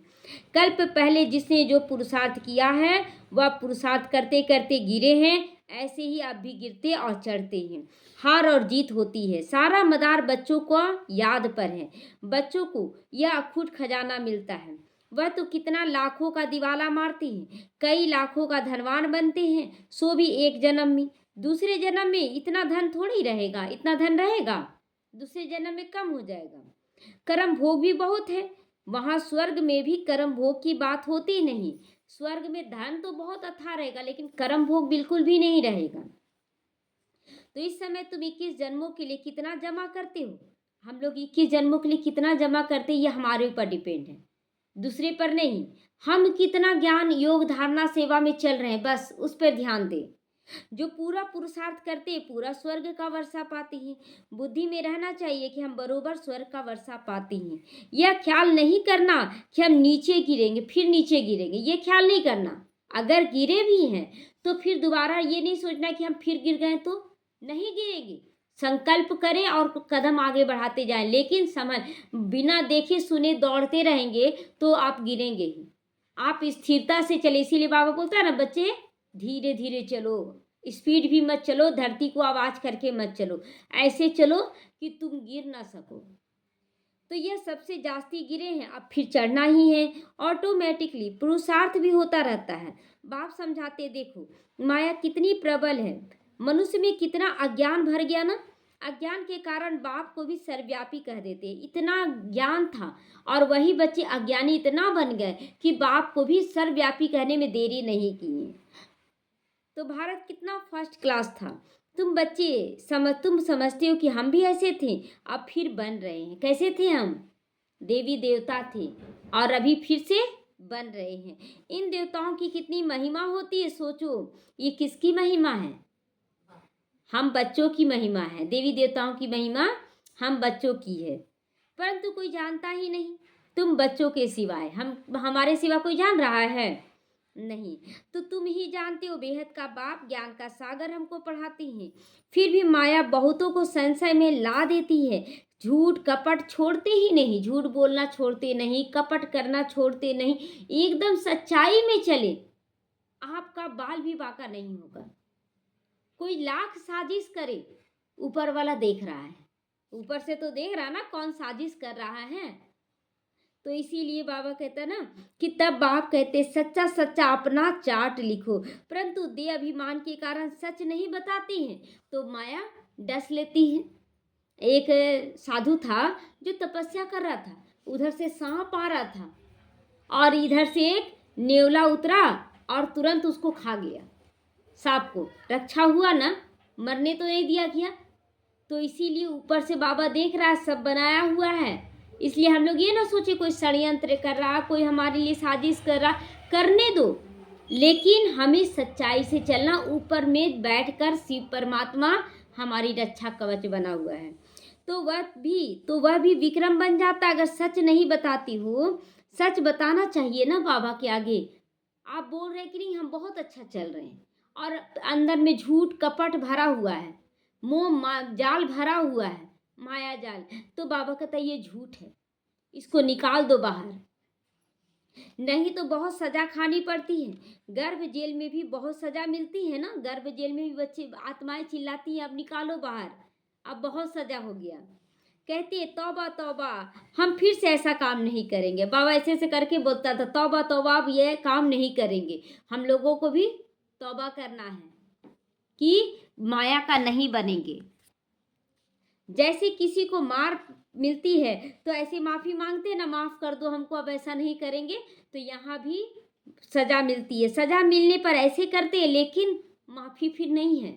कल्प पहले जिसने जो पुरुषार्थ किया है वह पुरुषार्थ करते करते गिरे हैं, ऐसे ही अब भी गिरते और चढ़ते हैं। हार और जीत होती है, सारा मदार बच्चों को याद पर है। बच्चों को यह अखूट खजाना मिलता है, वह तो कितना लाखों का दिवाला मारते हैं, कई लाखों का धनवान बनते हैं, सो भी एक जन्म में। दूसरे जन्म में इतना धन थोड़ी रहेगा, इतना धन रहेगा दूसरे जन्म में कम हो जाएगा। कर्म भोग भी बहुत है, वहां स्वर्ग में भी कर्म भोग की बात होती नहीं। स्वर्ग में धन तो बहुत अथाह रहेगा लेकिन कर्म भोग बिल्कुल भी नहीं रहेगा। तो इस समय तुम 21 जन्मों के लिए कितना जमा करते हो, हम लोग 21 जन्मों के लिए कितना जमा करते हैं ये हमारे ऊपर डिपेंड है, दूसरे पर नहीं। हम कितना ज्ञान योग धारणा सेवा में चल रहे हैं बस उस पर ध्यान दें। जो पूरा पुरुषार्थ करते हैं पूरा स्वर्ग का वर्षा पाते हैं। बुद्धि में रहना चाहिए कि हम बरोबर स्वर्ग का वर्षा पाते हैं। यह ख्याल नहीं करना कि हम नीचे गिरेंगे फिर नीचे गिरेंगे, ये ख्याल नहीं करना। अगर गिरे भी हैं तो फिर दोबारा ये नहीं सोचना कि हम फिर गिर गए, तो नहीं गिरेंगे। संकल्प करें और कदम आगे बढ़ाते जाएं, लेकिन समझ बिना देखे सुने दौड़ते रहेंगे तो आप गिरेंगे ही। आप स्थिरता से चले, इसीलिए बाबा बोलता है ना बच्चे धीरे धीरे चलो, स्पीड भी मत चलो, धरती को आवाज करके मत चलो, ऐसे चलो कि तुम गिर ना सको। तो यह सबसे जास्ती गिरे हैं, अब फिर चढ़ना ही है। ऑटोमेटिकली पुरुषार्थ भी होता रहता है। बाप समझाते देखो माया कितनी प्रबल है, मनुष्य में कितना अज्ञान भर गया ना। अज्ञान के कारण बाप को भी सर्वव्यापी कह देते, इतना ज्ञान था और वही बच्चे अज्ञानी इतना बन गए कि बाप को भी सर्वव्यापी कहने में देरी नहीं की। तो भारत कितना फर्स्ट क्लास था। तुम बच्चे तुम समझते हो कि हम भी ऐसे थे, अब फिर बन रहे हैं। कैसे थे हम? देवी देवता थे और अभी फिर से बन रहे हैं। इन देवताओं की कितनी महिमा होती है, सोचो। ये किसकी महिमा है? हम बच्चों की महिमा है। देवी देवताओं की महिमा हम बच्चों की है, परंतु कोई जानता ही नहीं। तुम बच्चों के सिवाय, हमारे सिवा कोई जान रहा है? नहीं। तो तुम ही जानते हो, बेहद का बाप ज्ञान का सागर हमको पढ़ाती हैं। फिर भी माया बहुतों को संशय में ला देती है। झूठ कपट छोड़ते ही नहीं, झूठ बोलना छोड़ते नहीं, कपट करना छोड़ते नहीं, एकदम सच्चाई में चले, आपका बाल भी बांका नहीं होगा। कोई लाख साजिश करे, ऊपर वाला देख रहा है, ऊपर से तो देख रहा ना कौन साजिश कर रहा है। तो इसीलिए बाबा कहता ना कि तब बाप कहते सच्चा सच्चा अपना चार्ट लिखो, परंतु दे अभिमान के कारण सच नहीं बताते हैं तो माया डस लेती है। एक साधु था जो तपस्या कर रहा था, उधर से सांप आ रहा था और इधर से एक नेवला उतरा और तुरंत उसको खा गया। सांप को रक्षा हुआ ना, मरने तो नहीं दिया गया। तो इसीलिए ऊपर से बाबा देख रहा है, सब बनाया हुआ है। इसलिए हम लोग ये ना सोचे कोई षड्यंत्र कर रहा, कोई हमारे लिए साजिश कर रहा, करने दो, लेकिन हमें सच्चाई से चलना। ऊपर में बैठकर शिव परमात्मा हमारी रक्षा कवच बना हुआ है। तो वह भी विक्रम बन जाता अगर सच नहीं बताती हो। सच बताना चाहिए ना बाबा के आगे। आप बोल रहे कि नहीं हम बहुत अच्छा चल रहे हैं और अंदर में झूठ कपट भरा हुआ है, मोह जाल भरा हुआ है, माया जाल। तो बाबा कहता ये झूठ है, इसको निकाल दो बाहर, नहीं तो बहुत सजा खानी पड़ती है। गर्भ जेल में भी बहुत सजा मिलती है ना, गर्भ जेल में भी बच्चे आत्माएं चिल्लाती हैं अब निकालो बाहर, अब बहुत सजा हो गया। कहती है तौबा तौबा, हम फिर से ऐसा काम नहीं करेंगे। बाबा ऐसे ऐसे करके बोलता था तौबा तौबा, अब ये काम नहीं करेंगे। हम लोगों को भी तौबा करना है कि माया का नहीं बनेंगे। जैसे किसी को मार मिलती है तो ऐसे माफ़ी मांगते हैं ना, माफ़ कर दो हमको, अब ऐसा नहीं करेंगे। तो यहाँ भी सज़ा मिलती है। सज़ा मिलने पर ऐसे करते हैं, लेकिन माफ़ी फिर नहीं है।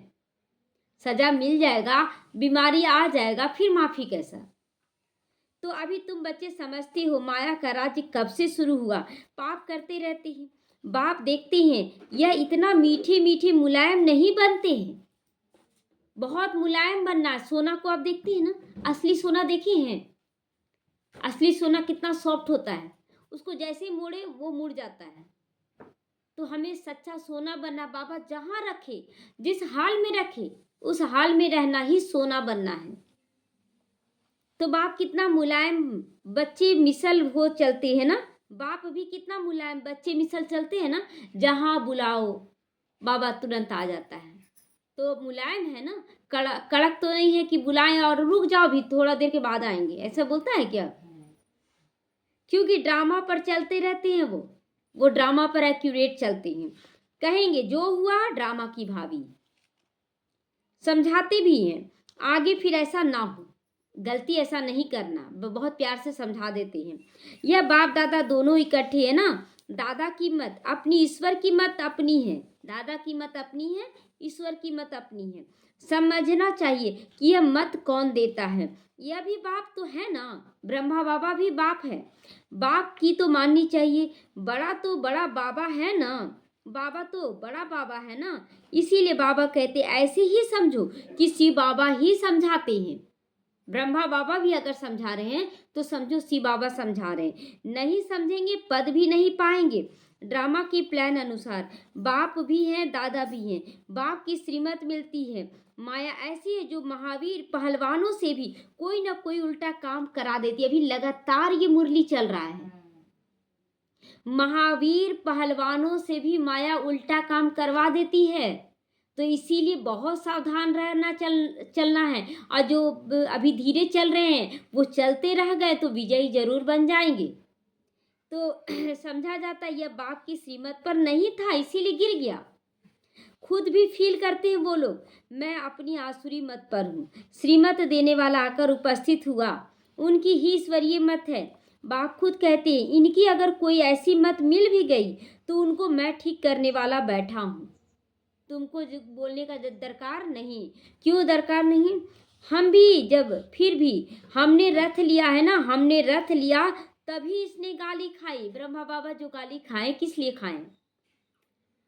सज़ा मिल जाएगा, बीमारी आ जाएगा, फिर माफ़ी कैसा? तो अभी तुम बच्चे समझते हो माया का राज्य कब से शुरू हुआ। पाप करते रहते हैं, बाप देखते हैं यह इतना मीठे मीठे मुलायम नहीं बनते हैं। बहुत मुलायम बनना है। सोना को आप देखते हैं ना, असली सोना देखे हैं? असली सोना कितना सॉफ्ट होता है, उसको जैसे मोड़े वो मुड़ जाता है। तो हमें सच्चा सोना बनना। बाबा जहाँ रखे, जिस हाल में रखे, उस हाल में रहना ही सोना बनना है। तो बाप कितना मुलायम, बच्चे मिसल हो चलते हैं ना, बाप भी कितना मुलायम, बच्चे मिसल चलते हैं ना, जहाँ बुलाओ बाबा तुरंत आ जाता है। तो मुलायम है ना, कड़क तो नहीं है कि बुलाएं और रुक जाओ भी थोड़ा देर के बाद आएंगे, ऐसा बोलता है क्या? क्योंकि ड्रामा पर चलते रहते हैं, वो ड्रामा पर एक्यूरेट चलते हैं। कहेंगे जो हुआ ड्रामा की भाभी, समझाते भी हैं आगे फिर ऐसा ना हो, गलती ऐसा नहीं करना, बहुत प्यार से समझा देते हैं। यह बाप दादा दोनों इकट्ठे है ना। दादा की मत अपनी, ईश्वर की मत अपनी है। दादा की मत अपनी है, ईश्वर की मत अपनी है। समझना चाहिए कि यह मत कौन देता है। यह भी बाप तो है ना, ब्रह्मा बाबा भी बाप है। बाप की तो माननी चाहिए, बड़ा तो बड़ा बाबा है ना, बाबा तो बड़ा बाबा है ना। इसीलिए बाबा कहते ऐसे ही समझो कि शिव बाबा ही समझाते हैं। ब्रह्मा बाबा भी अगर समझा रहे हैं तो समझो शिव बाबा समझा रहे हैं। नहीं समझेंगे पद भी नहीं पाएंगे। ड्रामा की प्लान अनुसार बाप भी हैं, दादा भी हैं। बाप की श्रीमत मिलती है। माया ऐसी है जो महावीर पहलवानों से भी कोई ना कोई उल्टा काम करा देती है। अभी लगातार ये मुरली चल रहा है। महावीर पहलवानों से भी माया उल्टा काम करवा देती है। तो इसीलिए बहुत सावधान रहना चलना है। और जो अभी धीरे चल रहे हैं वो चलते रह गए तो विजयी जरूर बन जाएंगे। तो समझा जाता है यह बाप की श्रीमत पर नहीं था, इसीलिए गिर गया। खुद भी फील करते हैं वो लोग, मैं अपनी आसुरी मत पर हूँ। श्रीमत देने वाला आकर उपस्थित हुआ, उनकी ही ईश्वरीय मत है। बाप खुद कहते हैं इनकी अगर कोई ऐसी मत मिल भी गई तो उनको मैं ठीक करने वाला बैठा हूँ। तुमको जो बोलने का दरकार नहीं। क्यों दरकार नहीं? हम भी जब फिर भी हमने रथ लिया है ना, हमने रथ लिया तभी इसने गाली खाई। ब्रह्मा बाबा जो गाली खाए किस लिए खाएं?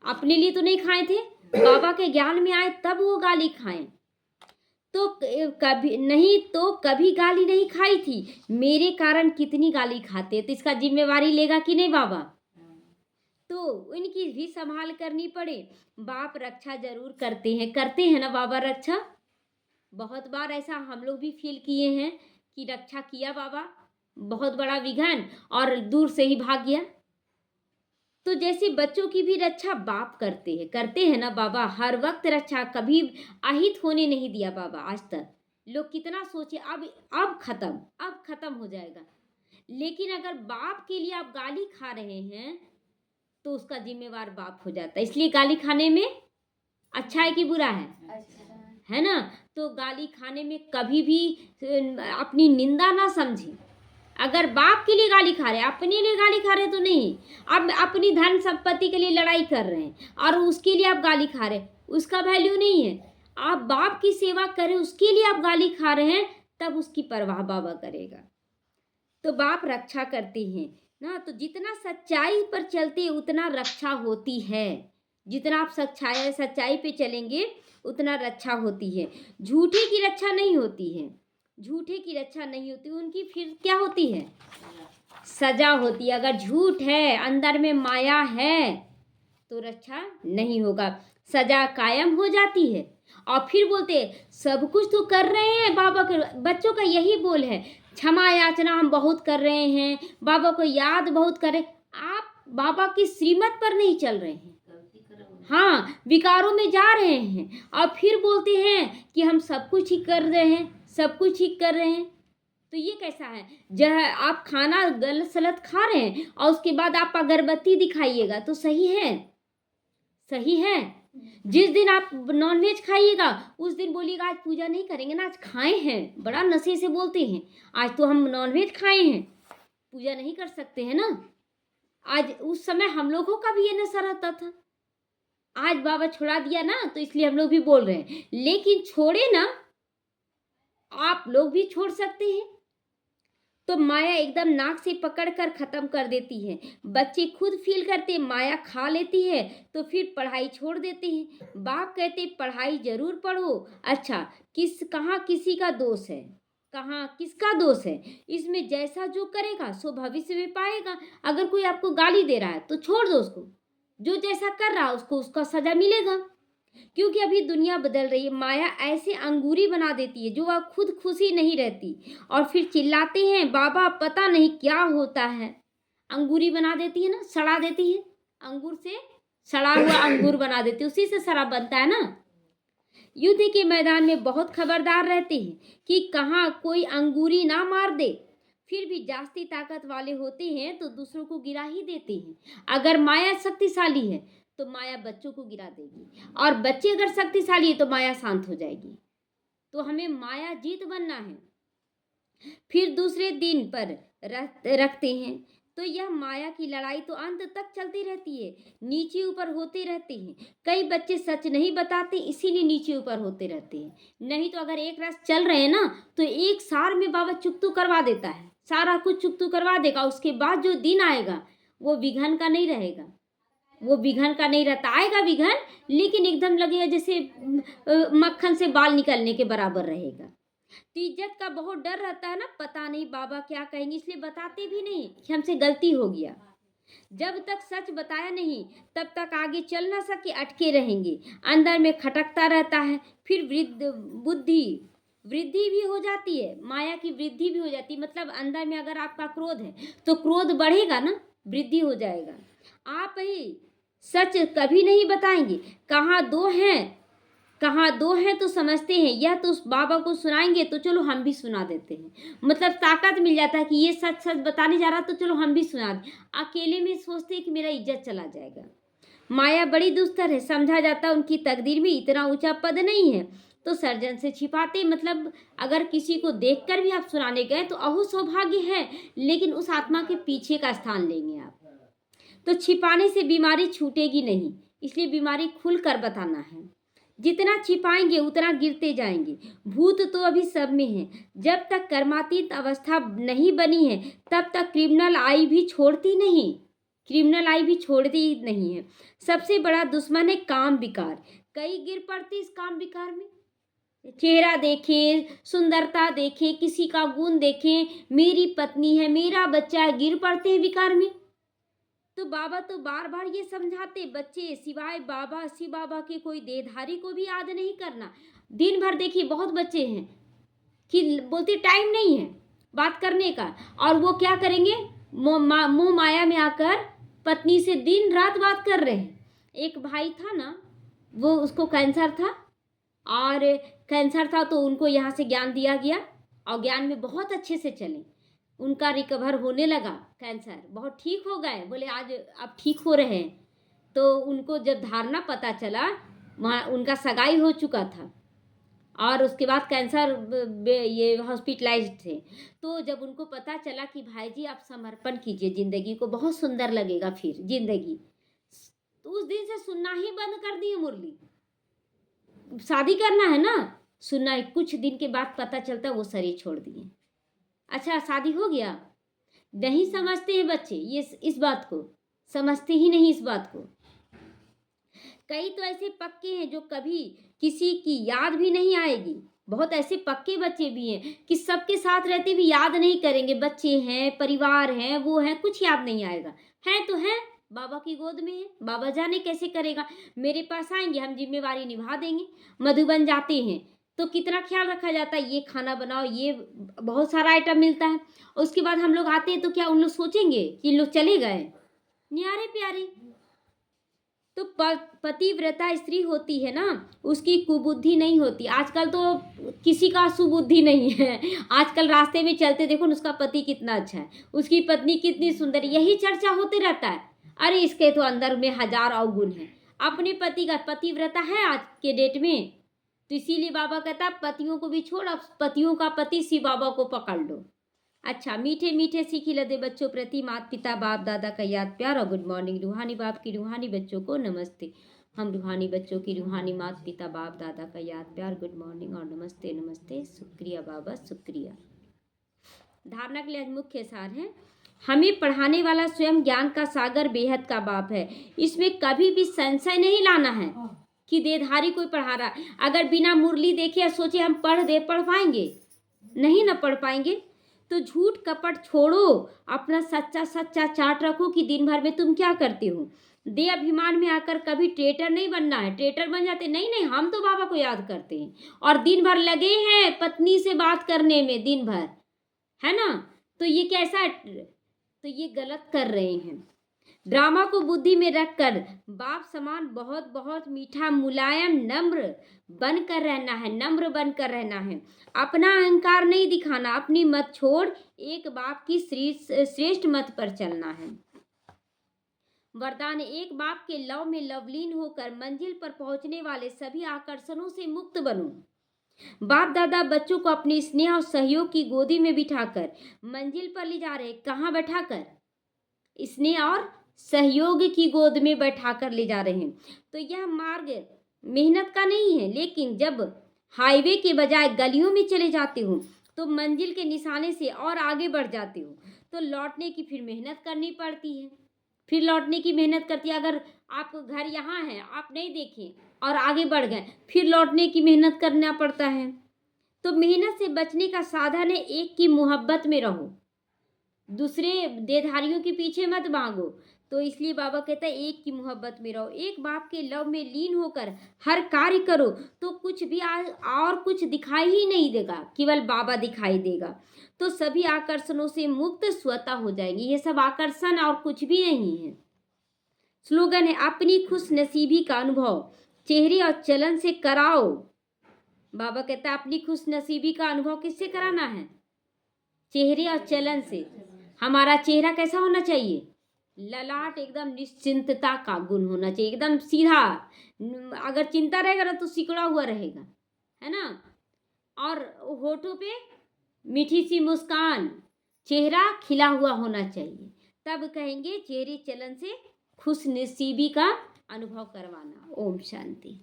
अपने लिए तो नहीं खाए थे, बाबा के ज्ञान में आए तब वो गाली खाएं। तो कभी नहीं तो कभी गाली नहीं खाई थी। मेरे कारण कितनी गाली खाते, तो इसका जिम्मेवारी लेगा कि नहीं बाबा? तो इनकी भी संभाल करनी पड़े। बाप रक्षा जरूर करते हैं ना बाबा रक्षा। बहुत बार ऐसा हम लोग भी फील किए हैं कि रक्षा किया बाबा, बहुत बड़ा विघन और दूर से ही भाग गया। तो जैसे बच्चों की भी रक्षा बाप करते हैं ना बाबा। हर वक्त रक्षा, कभी अहित होने नहीं दिया बाबा आज तक। लोग कितना सोचे अब खत्म हो जाएगा, लेकिन अगर बाप के लिए आप गाली खा रहे हैं तो उसका जिम्मेवार बाप हो जाता है। इसलिए गाली खाने में अच्छा है कि बुरा है? अच्छा है ना। तो गाली खाने में कभी भी अपनी निंदा ना समझे। अगर बाप के लिए गाली खा रहे, अपने लिए गाली खा रहे तो नहीं। अब अपनी धन संपत्ति के लिए लड़ाई कर रहे हैं और उसके लिए आप गाली खा रहे, उसका वैल्यू नहीं है। आप बाप की सेवा करें, उसके लिए आप गाली खा रहे हैं, तब उसकी परवाह बाबा करेगा। तो बाप रक्षा करते हैं ना। तो जितना सच्चाई पर चलते उतना रक्षा होती है। जितना आप सच्चाई पे चलेंगे उतना रक्षा होती है। झूठे की रक्षा नहीं होती है। झूठे की रक्षा नहीं होती, उनकी फिर क्या होती है? सजा होती है। अगर झूठ है, अंदर में माया है, तो रक्षा नहीं होगा, सजा कायम हो जाती है। और फिर बोलते सब कुछ तो कर रहे हैं बाबा के। बच्चों का यही बोल है, क्षमा याचना हम बहुत कर रहे हैं, बाबा को याद बहुत कर रहे। आप बाबा की श्रीमत पर नहीं चल रहे हैं। हाँ, विकारों में जा रहे हैं और फिर बोलते हैं कि हम सब कुछ ठीक कर रहे हैं, सब कुछ ठीक कर रहे हैं। तो ये कैसा है? जब आप खाना गलत सलत खा रहे हैं और उसके बाद आप अगरबत्ती दिखाइएगा तो सही है? सही है? जिस दिन आप नॉनवेज खाइएगा उस दिन बोलिएगा आज पूजा नहीं करेंगे ना, आज खाए हैं। बड़ा नशे से बोलते हैं, आज तो हम नॉनवेज खाए हैं, पूजा नहीं कर सकते हैं ना। आज उस समय हम लोगों का भी ये नशा रहता था। आज बाबा छुड़ा दिया ना, तो इसलिए हम लोग भी बोल रहे हैं। लेकिन छोड़े ना, आप लोग भी छोड़ सकते हैं। तो माया एकदम नाक से पकड़कर खत्म कर देती है। बच्चे खुद फील करते, माया खा लेती है तो फिर पढ़ाई छोड़ देते हैं। बाप कहते पढ़ाई जरूर पढ़ो। अच्छा, कहाँ किसी का दोष है? कहाँ किसका दोष है? इसमें जैसा जो करेगा सो भविष्य में पाएगा। अगर कोई आपको गाली दे रहा है तो छोड़ दो उसको, जो जैसा कर रहा है उसको उसका सजा मिलेगा। क्योंकि अभी दुनिया बदल रही है। माया ऐसे अंगूरी बना देती है जो वह खुद खुशी नहीं रहती और फिर चिल्लाते हैं बाबा पता नहीं क्या होता है। अंगूरी बना देती है ना, सड़ा देती है, अंगूर से सड़ा हुआ अंगूर बना देती है, उसी से शराब बनता है ना। युद्ध के मैदान में बहुत खबरदार रहते हैं कि कहाँ कोई अंगूरी ना मार दे। फिर भी जास्ती ताकत वाले होते हैं तो दूसरों को गिरा ही देते हैं। अगर माया शक्तिशाली है तो माया बच्चों को गिरा देगी, और बच्चे अगर शक्तिशाली है तो माया शांत हो जाएगी। तो हमें माया जीत बनना है। फिर दूसरे दिन पर रखते हैं। तो यह माया की लड़ाई तो अंत तक चलती रहती है, नीचे ऊपर होते रहते हैं। कई बच्चे सच नहीं बताते, इसीलिए नीचे ऊपर होते रहते हैं। नहीं तो अगर एक रात चल रहे हैं ना तो एक सार में बाबा चुकतू करवा देता है, सारा कुछ चुकतू करवा देगा। उसके बाद जो दिन आएगा वो विघन का नहीं रहेगा, वो विघन का नहीं रहता। आएगा विघन, लेकिन एकदम लगेगा जैसे मक्खन से बाल निकलने के बराबर रहेगा। तो इज्जत का बहुत डर रहता है ना, पता नहीं बाबा क्या कहेंगे, इसलिए बताते भी नहीं कि हमसे गलती हो गया। जब तक सच बताया नहीं तब तक आगे चल ना सके, अटके रहेंगे, अंदर में खटकता रहता है। फिर वृद्धि भी हो जाती है, माया की वृद्धि भी हो जाती है। मतलब अंदर में अगर आपका क्रोध है तो क्रोध बढ़ेगा ना, वृद्धि हो जाएगा। आप ही सच कभी नहीं बताएंगे। कहाँ दो हैं तो समझते हैं, यह तो उस बाबा को सुनाएंगे तो चलो हम भी सुना देते हैं। मतलब ताकत मिल जाता है कि ये सच सच बताने जा रहा तो चलो हम भी सुना दें। अकेले में सोचते हैं कि मेरा इज्जत चला जाएगा। माया बड़ी दुस्तर है, समझा जाता उनकी तकदीर में इतना ऊंचा पद नहीं है तो सर्जन से छिपाते। मतलब अगर किसी को देखकर भी आप सुनाने गए तो अहो सौभाग्य है, लेकिन उस आत्मा के पीछे का स्थान लेंगे आप। तो छिपाने से बीमारी छूटेगी नहीं, इसलिए बीमारी खुलकर बताना है। जितना छिपाएंगे उतना गिरते जाएंगे। भूत तो अभी सब में है। जब तक कर्मातीत अवस्था नहीं बनी है तब तक क्रिमिनल आई भी छोड़ती नहीं है। सबसे बड़ा दुश्मन है काम विकार। कई गिर पड़ते इस काम विकार में। चेहरा देखें, सुंदरता देखें, किसी का गुण देखें, मेरी पत्नी है, मेरा बच्चा है, गिर पड़ते हैं विकार में। तो बाबा तो बार बार ये समझाते, बच्चे सिवाय बाबा शिव बाबा के कोई देहधारी को भी याद नहीं करना। दिन भर देखिए बहुत बच्चे हैं कि बोलते टाइम नहीं है बात करने का, और वो क्या करेंगे, मोह माया में आकर पत्नी से दिन रात बात कर रहे हैं। एक भाई था ना, वो उसको कैंसर था तो उनको यहाँ से ज्ञान दिया गया और ज्ञान में बहुत अच्छे से चले। उनका रिकवर होने लगा, कैंसर बहुत ठीक हो गए, बोले आज अब ठीक हो रहे हैं। तो उनको जब धारणा पता चला, वहाँ उनका सगाई हो चुका था और उसके बाद कैंसर ये हॉस्पिटलाइज्ड थे। तो जब उनको पता चला कि भाई जी आप समर्पण कीजिए ज़िंदगी को, बहुत सुंदर लगेगा फिर ज़िंदगी, तो उस दिन से सुनना ही बंद कर दिए मुरली। शादी करना है ना, सुनना है। कुछ दिन के बाद पता चलता वो शरीर छोड़ दिए। अच्छा शादी हो गया, नहीं समझते हैं बच्चे ये, इस बात को समझते ही नहीं इस बात को। कई तो ऐसे पक्के हैं जो कभी किसी की याद भी नहीं आएगी। बहुत ऐसे पक्के बच्चे भी हैं कि सबके साथ रहते भी याद नहीं करेंगे। बच्चे हैं, परिवार हैं, वो हैं, कुछ याद नहीं आएगा। है तो है, बाबा की गोद में है, बाबा जाने कैसे करेगा। मेरे पास आएंगे, हम जिम्मेवारी निभा देंगे। मधुबन जाते हैं तो कितना ख्याल रखा जाता है, ये खाना बनाओ, ये बहुत सारा आइटम मिलता है। उसके बाद हम लोग आते हैं तो क्या उन लोग सोचेंगे कि इन लोग चले गए, न्यारे प्यारे। तो पतिव्रता स्त्री होती है ना, उसकी कुबुद्धि नहीं होती। आजकल तो किसी का सुबुद्धि नहीं है। आजकल रास्ते में चलते देखो न, उसका पति कितना अच्छा है, उसकी पत्नी कितनी सुंदर, यही चर्चा होते रहता है। अरे इसके तो अंदर में 1000 अवगुण है। अपने पति का पतिव्रता है आज के डेट में, तो इसीलिए बाबा कहता है पतियों को भी छोड़, अब पतियों का पति शिव बाबा को पकड़ लो। अच्छा, मीठे मीठे सीखी लदे बच्चों प्रति माता पिता बाप दादा का याद प्यार और गुड मॉर्निंग। रूहानी बाप की रूहानी बच्चों को नमस्ते। हम रूहानी बच्चों की रूहानी माता पिता बाप दादा का याद प्यार, गुड मॉर्निंग और नमस्ते नमस्ते। शुक्रिया बाबा, शुक्रिया। धारणा के लिए मुख्य सार है, हमें पढ़ाने वाला स्वयं ज्ञान का सागर बेहद का बाप है। इसमें कभी भी संशय नहीं लाना है कि देहधारी कोई पढ़ा रहा है। अगर बिना मुरली देखे सोचे हम पढ़ पाएंगे, नहीं ना पढ़ पाएंगे। तो झूठ कपट छोड़ो, अपना सच्चा सच्चा चार्ट रखो कि दिन भर में तुम क्या करते हो। दे अभिमान में आकर कभी ट्रेटर नहीं बनना है। ट्रेटर बन जाते, नहीं नहीं हम तो बाबा को याद करते हैं और दिन भर लगे हैं पत्नी से बात करने में दिन भर, है ना। तो ये कैसा, तो ये गलत कर रहे हैं। ड्रामा को बुद्धि में रखकर बाप समान बहुत बहुत मीठा मुलायम नम्र बनकर रहना है। अपना अहंकार नहीं दिखाना, अपनी मत छोड़ एक बाप की श्रेष्ठ मत पर चलना है। वरदान, एक बाप के लव में लवलीन होकर मंजिल पर पहुंचने वाले सभी आकर्षणों से मुक्त बनो। बाप दादा बच्चों को अपनी स्नेह और सहयोग की गोदी में बिठाकर मंजिल पर ले जा रहे। कहाँ बैठाकर? स्नेह और सहयोग की गोद में बैठाकर ले जा रहे हैं। तो यह मार्ग मेहनत का नहीं है, लेकिन जब हाईवे के बजाय गलियों में चले जाते हो तो मंजिल के निशाने से और आगे बढ़ जाते हो। तो लौटने की फिर मेहनत करनी पड़ती है, फिर लौटने की मेहनत करती है। अगर आप घर यहाँ है, आप नहीं देखें और आगे बढ़ गए, फिर लौटने की मेहनत करना पड़ता है। तो मेहनत से बचने का साधन है, एक की मोहब्बत में रहो, दूसरे देहधारियों के पीछे मत भागो। तो इसलिए बाबा कहता है एक की मोहब्बत में रहो, एक बाप के लव में लीन होकर हर कार्य करो, तो कुछ भी और कुछ दिखाई ही नहीं देगा, केवल बाबा दिखाई देगा। तो सभी आकर्षणों से मुक्त स्वतः हो जाएंगे। ये सब आकर्षण और कुछ भी नहीं है। स्लोगन है अपनी खुश नसीबी का अनुभव चेहरे और चलन से कराओ। बाबा कहता है अपनी खुश नसीबी का अनुभव किससे कराना है? चेहरे और चलन से। हमारा चेहरा कैसा होना चाहिए? ललाट एकदम निश्चिंतता का गुण होना चाहिए, एकदम सीधा। अगर चिंता रहेगा ना तो सिकुड़ा हुआ रहेगा, है ना। और होठों पे मीठी सी मुस्कान, चेहरा खिला हुआ होना चाहिए। तब कहेंगे चेहरे चलन से खुश नसीबी का अनुभव करवाना। ओम शांति।